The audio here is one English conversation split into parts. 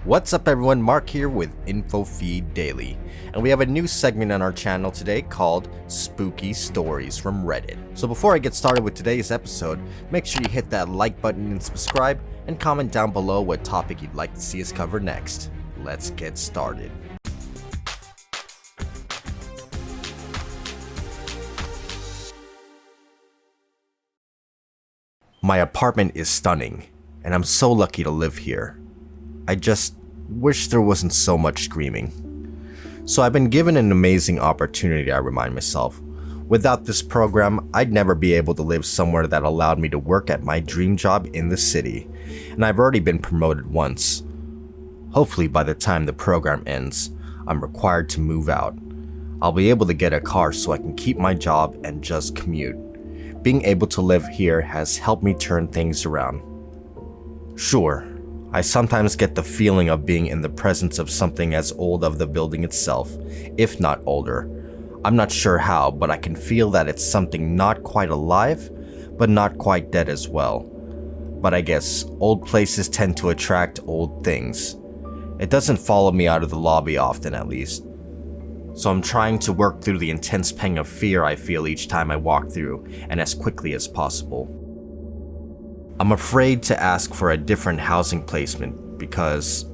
What's up everyone, Mark here with InfoFeed Daily, and we have a new segment on our channel today called Spooky Stories from Reddit. So before I get started with today's episode, make sure you hit that like button and subscribe, and comment down below what topic you'd like to see us cover next. Let's get started. My apartment is stunning, and I'm so lucky to live here. I just wish there wasn't so much screaming. So I've been given an amazing opportunity, I remind myself. Without this program, I'd never be able to live somewhere that allowed me to work at my dream job in the city, and I've already been promoted once. Hopefully by the time the program ends, I'm required to move out. I'll be able to get a car so I can keep my job and just commute. Being able to live here has helped me turn things around. Sure, I sometimes get the feeling of being in the presence of something as old as the building itself, if not older. I'm not sure how, but I can feel that it's something not quite alive, but not quite dead as well. But I guess old places tend to attract old things. It doesn't follow me out of the lobby often, at least. So I'm trying to work through the intense pang of fear I feel each time I walk through, and as quickly as possible. I'm afraid to ask for a different housing placement because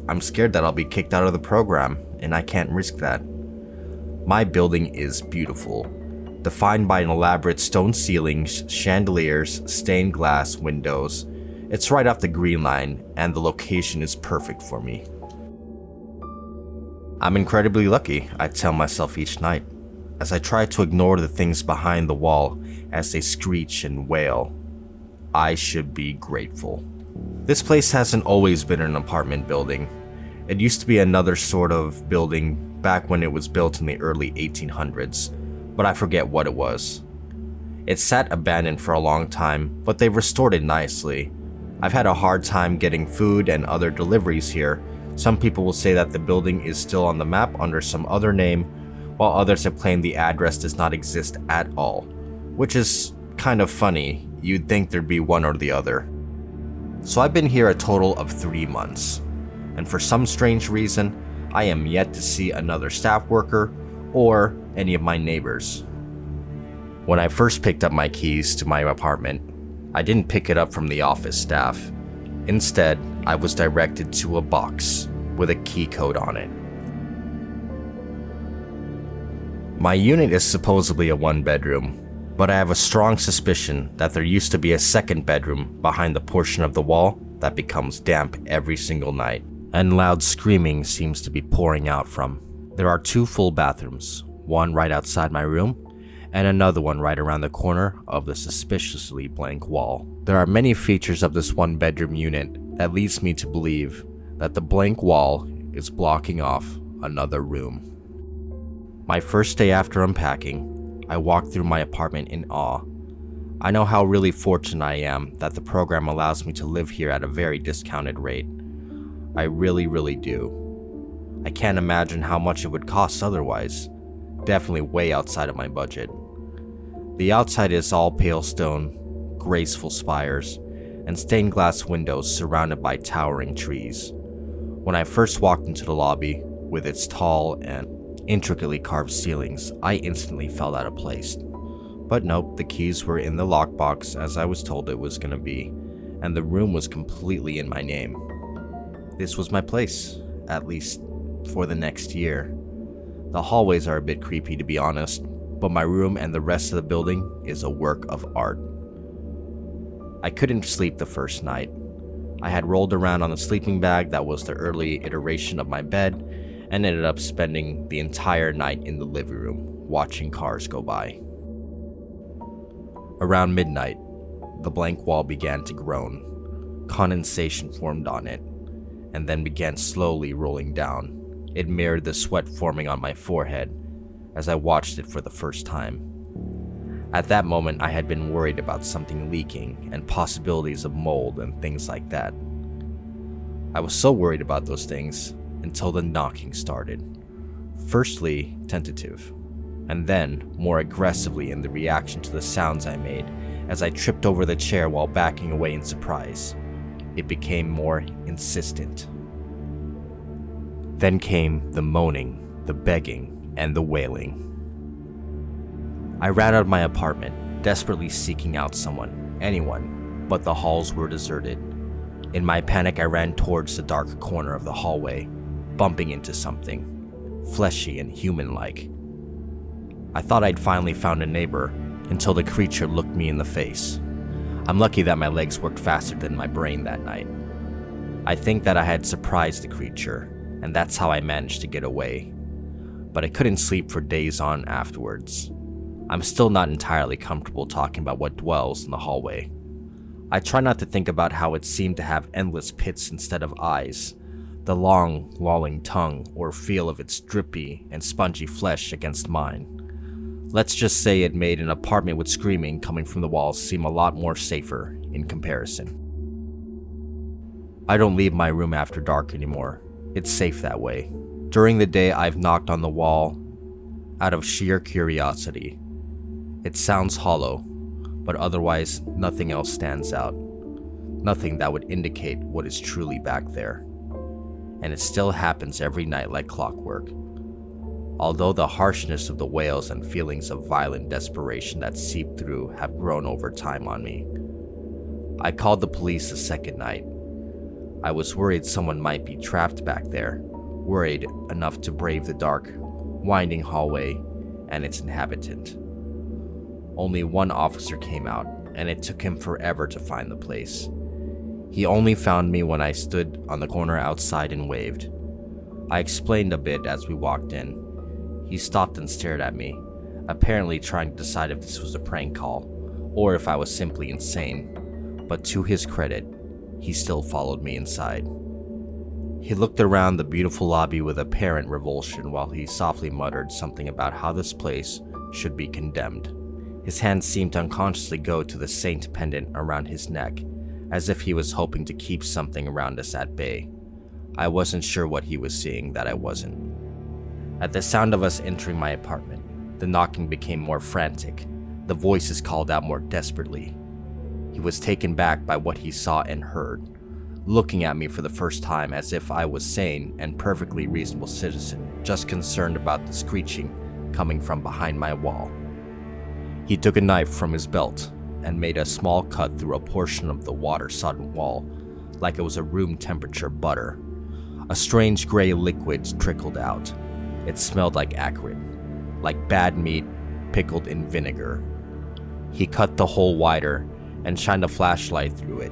I'm scared that I'll be kicked out of the program, and I can't risk that. My building is beautiful, defined by an elaborate stone ceilings, chandeliers, stained glass windows. It's right off the green line, and the location is perfect for me. I'm incredibly lucky, I tell myself each night, as I try to ignore the things behind the wall as they screech and wail. I should be grateful. This place hasn't always been an apartment building. It used to be another sort of building back when it was built in the early 1800s, but I forget what it was. It sat abandoned for a long time, but they've restored it nicely. I've had a hard time getting food and other deliveries here. Some people will say that the building is still on the map under some other name, while others have claimed the address does not exist at all, which is kind of funny. You'd think there'd be one or the other. So I've been here a total of 3 months, and for some strange reason, I am yet to see another staff worker or any of my neighbors. When I first picked up my keys to my apartment, I didn't pick it up from the office staff. Instead, I was directed to a box with a key code on it. My unit is supposedly a 1-bedroom, but I have a strong suspicion that there used to be a 2nd bedroom behind the portion of the wall that becomes damp every single night, and loud screaming seems to be pouring out from. There are 2 full bathrooms, one right outside my room, and another one right around the corner of the suspiciously blank wall. There are many features of this 1-bedroom unit that leads me to believe that the blank wall is blocking off another room. My first day after unpacking, I walked through my apartment in awe. I know how really fortunate I am that the program allows me to live here at a very discounted rate. I really do. I can't imagine how much it would cost otherwise. Definitely way outside of my budget. The outside is all pale stone, graceful spires, and stained glass windows surrounded by towering trees. When I first walked into the lobby, with its tall and intricately carved ceilings, I instantly felt out of place. But nope, the keys were in the lockbox as I was told it was gonna be, and the room was completely in my name. This was my place, at least for the next year. The hallways are a bit creepy to be honest, but my room and the rest of the building is a work of art. I couldn't sleep the first night. I had rolled around on a sleeping bag that was the early iteration of my bed, and ended up spending the entire night in the living room, watching cars go by. Around midnight, the blank wall began to groan. Condensation formed on it, and then began slowly rolling down. It mirrored the sweat forming on my forehead as I watched it for the first time. At that moment, I had been worried about something leaking and possibilities of mold and things like that. I was so worried about those things until the knocking started. Firstly, tentative, and then more aggressively in the reaction to the sounds I made as I tripped over the chair while backing away in surprise. It became more insistent. Then came the moaning, the begging, and the wailing. I ran out of my apartment, desperately seeking out someone, anyone, but the halls were deserted. In my panic, I ran towards the dark corner of the hallway, bumping into something, fleshy and human-like. I thought I'd finally found a neighbor, until the creature looked me in the face. I'm lucky that my legs worked faster than my brain that night. I think that I had surprised the creature, and that's how I managed to get away. But I couldn't sleep for days on afterwards. I'm still not entirely comfortable talking about what dwells in the hallway. I try not to think about how it seemed to have endless pits instead of eyes, the long, lolling tongue, or feel of its drippy and spongy flesh against mine. Let's just say it made an apartment with screaming coming from the walls seem a lot more safer in comparison. I don't leave my room after dark anymore. It's safe that way. During the day, I've knocked on the wall out of sheer curiosity. It sounds hollow, but otherwise nothing else stands out. Nothing that would indicate what is truly back there. And it still happens every night like clockwork. Although the harshness of the wails and feelings of violent desperation that seep through have grown over time on me. I called the police the second night. I was worried someone might be trapped back there, worried enough to brave the dark, winding hallway and its inhabitant. Only one officer came out, and it took him forever to find the place. He only found me when I stood on the corner outside and waved. I explained a bit as we walked in. He stopped and stared at me, apparently trying to decide if this was a prank call, or if I was simply insane. But to his credit, he still followed me inside. He looked around the beautiful lobby with apparent revulsion while he softly muttered something about how this place should be condemned. His hand seemed to unconsciously go to the saint pendant around his neck, as if he was hoping to keep something around us at bay. I wasn't sure what he was seeing that I wasn't. At the sound of us entering my apartment, the knocking became more frantic. The voices called out more desperately. He was taken back by what he saw and heard, looking at me for the first time as if I was sane and perfectly reasonable citizen, just concerned about the screeching coming from behind my wall. He took a knife from his belt and made a small cut through a portion of the water-sodden wall, like it was a room temperature butter. A strange gray liquid trickled out. It smelled like acrid, like bad meat pickled in vinegar. He cut the hole wider and shined a flashlight through it.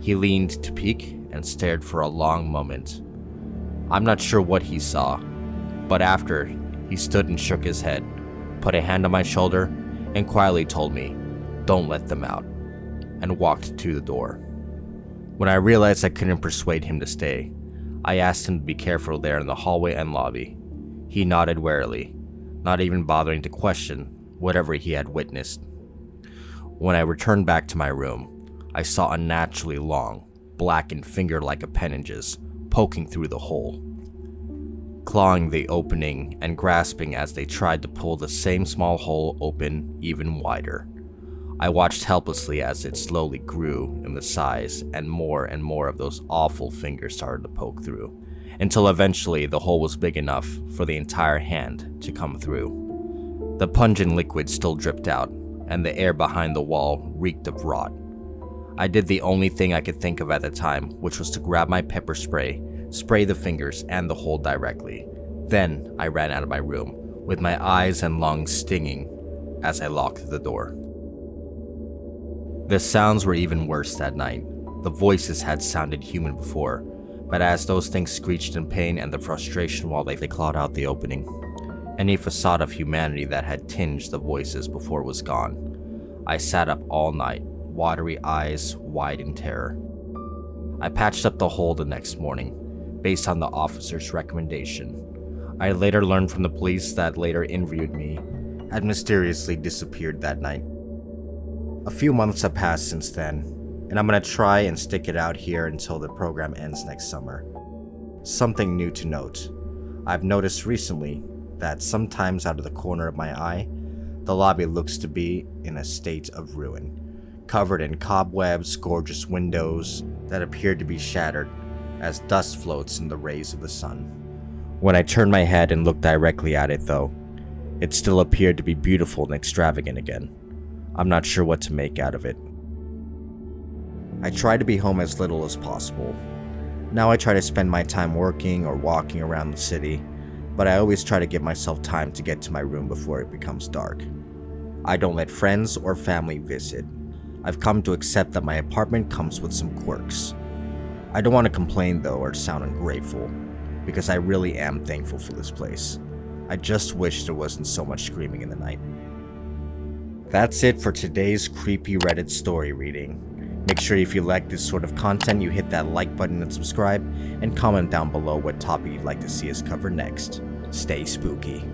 He leaned to peek and stared for a long moment. I'm not sure what he saw, but after, he stood and shook his head, put a hand on my shoulder, and quietly told me, "Don't let them out," and walked to the door. When I realized I couldn't persuade him to stay, I asked him to be careful there in the hallway and lobby. He nodded warily, not even bothering to question whatever he had witnessed. When I returned back to my room, I saw unnaturally long, blackened finger-like appendages poking through the hole, clawing the opening and grasping as they tried to pull the same small hole open even wider. I watched helplessly as it slowly grew in the size and more of those awful fingers started to poke through, until eventually the hole was big enough for the entire hand to come through. The pungent liquid still dripped out, and the air behind the wall reeked of rot. I did the only thing I could think of at the time, which was to grab my pepper spray, spray the fingers and the hole directly. Then I ran out of my room, with my eyes and lungs stinging as I locked the door. The sounds were even worse that night. The voices had sounded human before, but as those things screeched in pain and the frustration while they clawed out the opening, any facade of humanity that had tinged the voices before was gone. I sat up all night, watery eyes wide in terror. I patched up the hole the next morning, based on the officer's recommendation. I later learned from the police that later interviewed me had mysteriously disappeared that night. A few months have passed since then, and I'm gonna try and stick it out here until the program ends next summer. Something new to note. I've noticed recently that sometimes out of the corner of my eye, the lobby looks to be in a state of ruin, covered in cobwebs, gorgeous windows that appear to be shattered as dust floats in the rays of the sun. When I turned my head and looked directly at it though, it still appeared to be beautiful and extravagant again. I'm not sure what to make out of it. I try to be home as little as possible. Now I try to spend my time working or walking around the city, but I always try to give myself time to get to my room before it becomes dark. I don't let friends or family visit. I've come to accept that my apartment comes with some quirks. I don't want to complain though or sound ungrateful, because I really am thankful for this place. I just wish there wasn't so much screaming in the night. That's it for today's creepy Reddit story reading. Make sure if you like this sort of content, you hit that like button and subscribe, and comment down below what topic you'd like to see us cover next. Stay spooky.